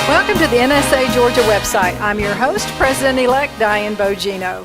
Welcome to the NSA Georgia website. I'm your host, President-elect Diane Bogino.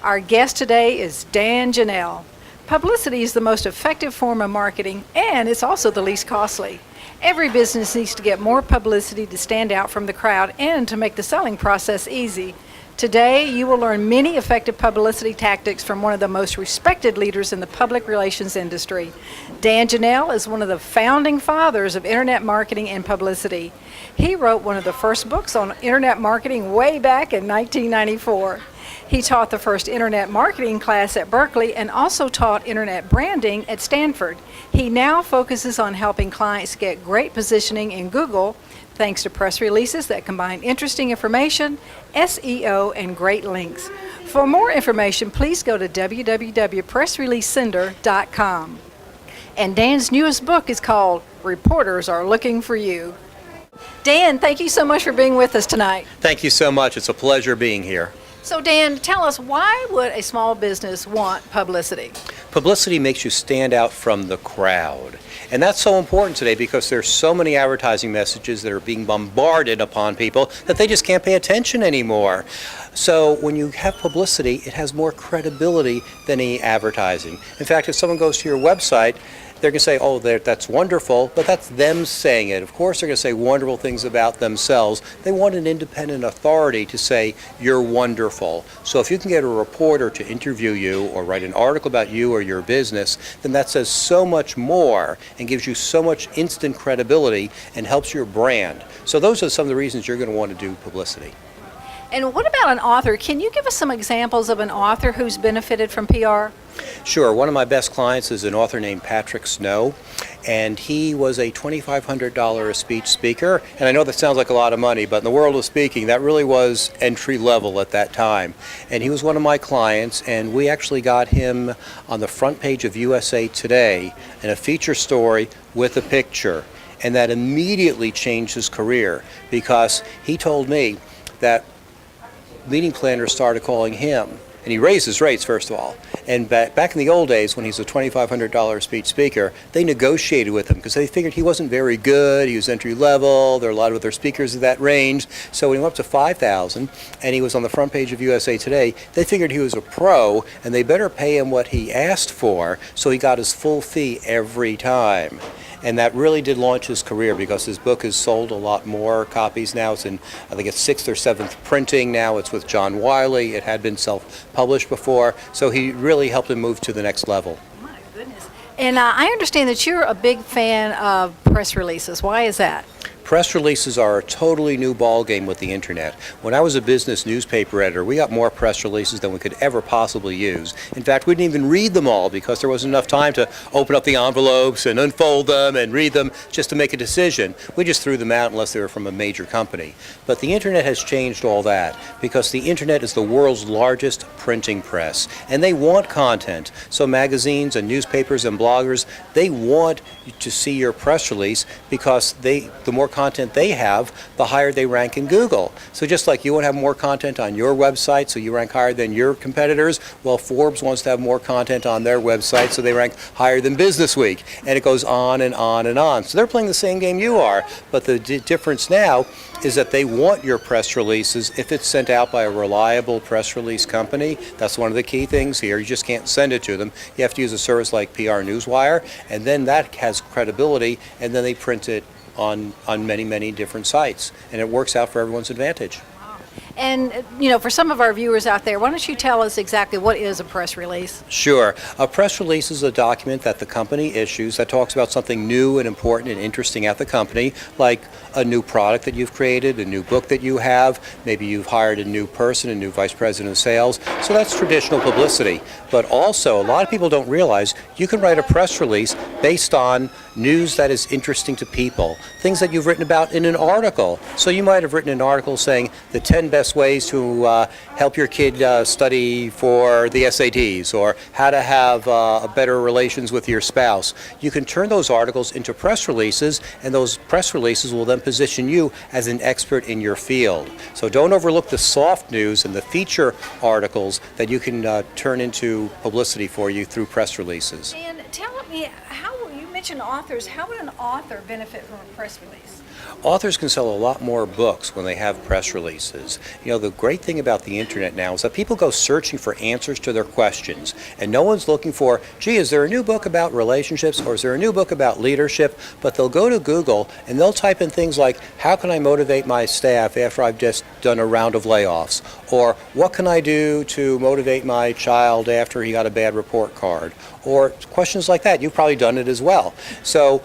Our guest today is Dan Janal. Publicity is the most effective form of marketing, and it's also the least costly. Every business needs to get more publicity to stand out from the crowd and to make the selling process easy. Today, you will learn many effective publicity tactics from one of the most respected leaders in the public relations industry. Dan Janal is one of the founding fathers of internet marketing and publicity. He wrote one of the first books on internet marketing way back in 1994. He taught the first internet marketing class at Berkeley and also taught internet branding at Stanford. He now focuses on helping clients get great positioning in Google thanks to press releases that combine interesting information, SEO, and great links. For more information, please go to www.pressreleasesender.com. And Dan's newest book is called Reporters Are Looking for You. Dan, thank you so much for being with us tonight. Thank you so much. It's a pleasure being here. So Dan, tell us, why would a small business want publicity? Publicity makes you stand out from the crowd. And that's so important today because there's so many advertising messages that are being bombarded upon people that they just can't pay attention anymore. So when you have publicity, it has more credibility than any advertising. In fact, if someone goes to your website, they're going to say, oh, that's wonderful, but that's them saying it. Of course, they're going to say wonderful things about themselves. They want an independent authority to say, you're wonderful. So if you can get a reporter to interview you or write an article about you or your business, then that says so much more and gives you so much instant credibility and helps your brand. So those are some of the reasons you're going to want to do publicity. And what about an author? Can you give us some examples of an author who's benefited from PR? Sure. One of my best clients is an author named Patrick Snow, and he was a $2,500 a speech speaker. And I know that sounds like a lot of money, but in the world of speaking, that really was entry level at that time. And he was one of my clients, and we actually got him on the front page of USA Today in a feature story with a picture. And that immediately changed his career because he told me that meeting planners started calling him, and he raised his rates first of all. And back in the old days when he was a $2,500 speech speaker, they negotiated with him because they figured he wasn't very good, he was entry level, there are a lot of other speakers of that range. So when he went up to $5,000 and he was on the front page of USA Today, they figured he was a pro and they better pay him what he asked for, so he got his full fee every time. And that really did launch his career because his book has sold a lot more copies now. It's in, I think it's 6th or 7th printing now. It's with John Wiley. It had been self-published before. So he really helped him move to the next level. My goodness. And I understand that you're a big fan of press releases. Why is that? Press releases are a totally new ballgame with the internet. When I was a business newspaper editor, we got more press releases than we could ever possibly use. In fact, we didn't even read them all because there wasn't enough time to open up the envelopes and unfold them and read them just to make a decision. We just threw them out unless they were from a major company. But the internet has changed all that because the internet is the world's largest printing press, and they want content. So magazines and newspapers and bloggers, they want to see your press release because the more content they have, the higher they rank in Google. So just like you want to have more content on your website so you rank higher than your competitors, well, Forbes wants to have more content on their website so they rank higher than Businessweek. And it goes on and on and on. So they're playing the same game you are, but the difference now is that they want your press releases if it's sent out by a reliable press release company. That's one of the key things here. You just can't send it to them. You have to use a service like PR Newswire, and then that has credibility, and then they print it on many, many different sites, and it works out for everyone's advantage. And, you know, for some of our viewers out there, why don't you tell us exactly what is a press release? Sure. A press release is a document that the company issues that talks about something new and important and interesting at the company, like a new product that you've created, a new book that you have, maybe you've hired a new person, a new vice president of sales. So that's traditional publicity. But also, a lot of people don't realize you can write a press release based on news that is interesting to people, things that you've written about in an article. So you might have written an article saying the 10 best ways to help your kid study for the SATs, or how to have better relations with your spouse. You can turn those articles into press releases, and those press releases will then position you as an expert in your field. So don't overlook the soft news and the feature articles that you can turn into publicity for you through press releases. And tell me, you mentioned authors. How would an author benefit from a press release? Authors can sell a lot more books when they have press releases. You know, the great thing about the internet now is that people go searching for answers to their questions, and no one's looking for, gee, is there a new book about relationships, or is there a new book about leadership? But they'll go to Google and they'll type in things like, how can I motivate my staff after I've just done a round of layoffs? Or what can I do to motivate my child after he got a bad report card? Or questions like that. You've probably done it as well. So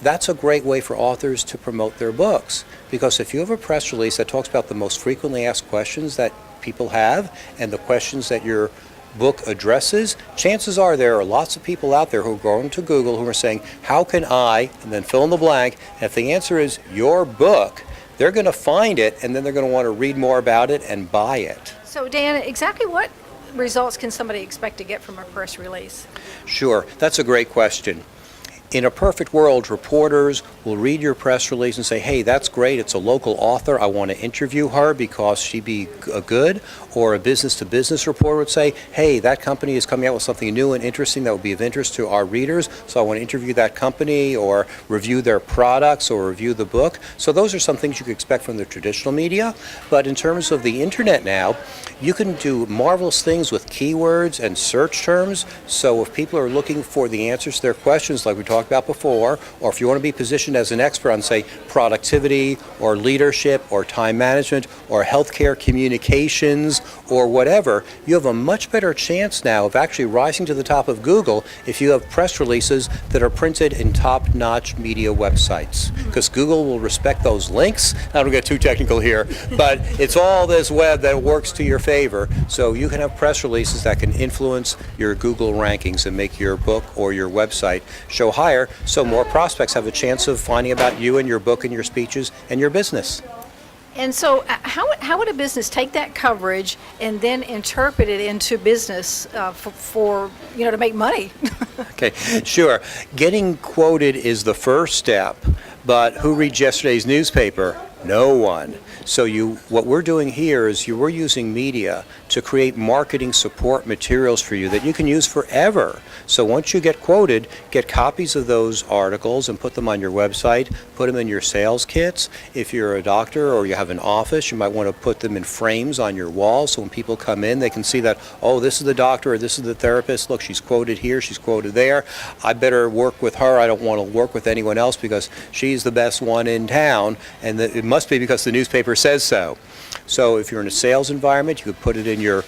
that's a great way for authors to promote their books, because if you have a press release that talks about the most frequently asked questions that people have and the questions that your book addresses, chances are there are lots of people out there who are going to Google who are saying, how can I, and then fill in the blank, and if the answer is your book, they're going to find it and then they're going to want to read more about it and buy it. So Dan, exactly what results can somebody expect to get from a press release? Sure, that's a great question. In a perfect world, reporters will read your press release and say, hey, that's great, it's a local author, I want to interview her because she'd be good. Or a business-to-business reporter would say, hey, that company is coming out with something new and interesting that would be of interest to our readers, so I want to interview that company or review their products or review the book. So those are some things you could expect from the traditional media. But in terms of the internet now, you can do marvelous things with keywords and search terms. So if people are looking for the answers to their questions like we talked about before, or if you want to be positioned as an expert on, say, productivity or leadership or time management or healthcare communications or whatever, you have a much better chance now of actually rising to the top of Google if you have press releases that are printed in top-notch media websites. Because Google will respect those links. I don't get too technical here, but it's all this web that works to your favor. So you can have press releases that can influence your Google rankings and make your book or your website show higher, so more prospects have a chance of finding about you and your book and your speeches and your business. And so how would a business take that coverage and then interpret it into business for to make money? Okay, sure. Getting quoted is the first step, but who reads yesterday's newspaper? No one. So what we're doing here is we're using media to create marketing support materials for you that you can use forever. So once you get quoted, get copies of those articles and put them on your website, put them in your sales kits. If you're a doctor or you have an office, you might want to put them in frames on your wall so when people come in, they can see that, oh, this is the doctor or this is the therapist. Look, she's quoted here, she's quoted there. I better work with her. I don't want to work with anyone else because she's the best one in town, and it must be because the newspaper says so. So if you're in a sales environment, you could put it in your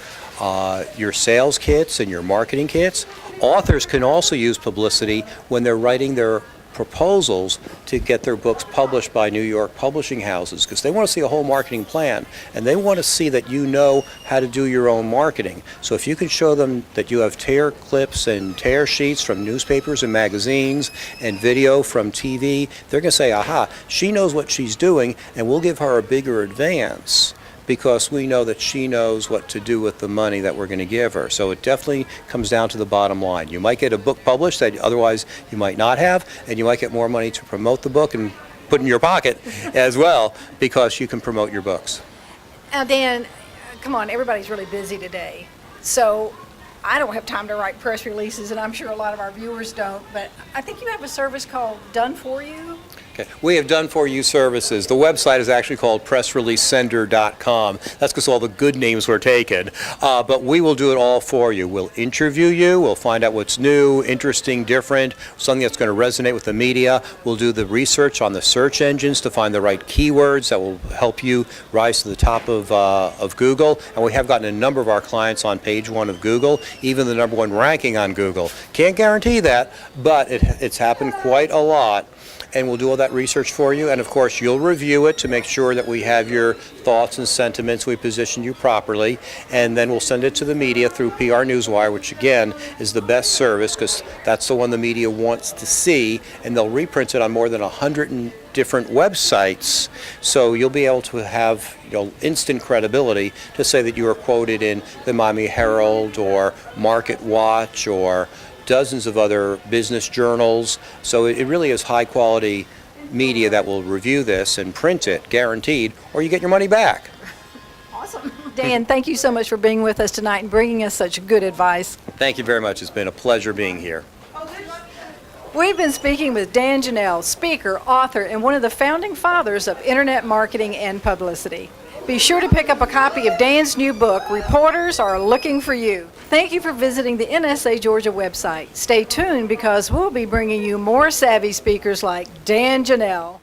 sales kits and your marketing kits. Authors can also use publicity when they're writing their proposals to get their books published by New York publishing houses, because they want to see a whole marketing plan and they want to see that you know how to do your own marketing. So if you can show them that you have tear clips and tear sheets from newspapers and magazines and video from TV, they're going to say, aha, she knows what she's doing, and we'll give her a bigger advance because we know that she knows what to do with the money that we're going to give her. So it definitely comes down to the bottom line. You might get a book published that otherwise you might not have, and you might get more money to promote the book and put in your pocket as well because you can promote your books. Now, Dan, come on, everybody's really busy today. So I don't have time to write press releases, and I'm sure a lot of our viewers don't, but I think you have a service called Done For You. Okay. We have done for you services. The website is actually called pressreleasesender.com. That's because all the good names were taken. But we will do it all for you. We'll interview you. We'll find out what's new, interesting, different, something that's going to resonate with the media. We'll do the research on the search engines to find the right keywords that will help you rise to the top of Google. And we have gotten a number of our clients on page 1 of Google, even the #1 ranking on Google. Can't guarantee that, but it's happened quite a lot. And we'll do all that research for you, and of course you'll review it to make sure that we have your thoughts and sentiments, we position you properly, and then we'll send it to the media through PR Newswire, which again is the best service because that's the one the media wants to see, and they'll reprint it on more than 100 different websites, so you'll be able to have instant credibility to say that you were quoted in the Miami Herald or Market Watch or dozens of other business journals. So it really is high quality media that will review this and print it, guaranteed, or you get your money back. Awesome. Dan, thank you so much for being with us tonight and bringing us such good advice. Thank you very much. It's been a pleasure being here. We've been speaking with Dan Janal, speaker, author, and one of the founding fathers of internet marketing and publicity. Be sure to pick up a copy of Dan's new book, Reporters Are Looking for You. Thank you for visiting the NSA Georgia website. Stay tuned because we'll be bringing you more savvy speakers like Dan Janal.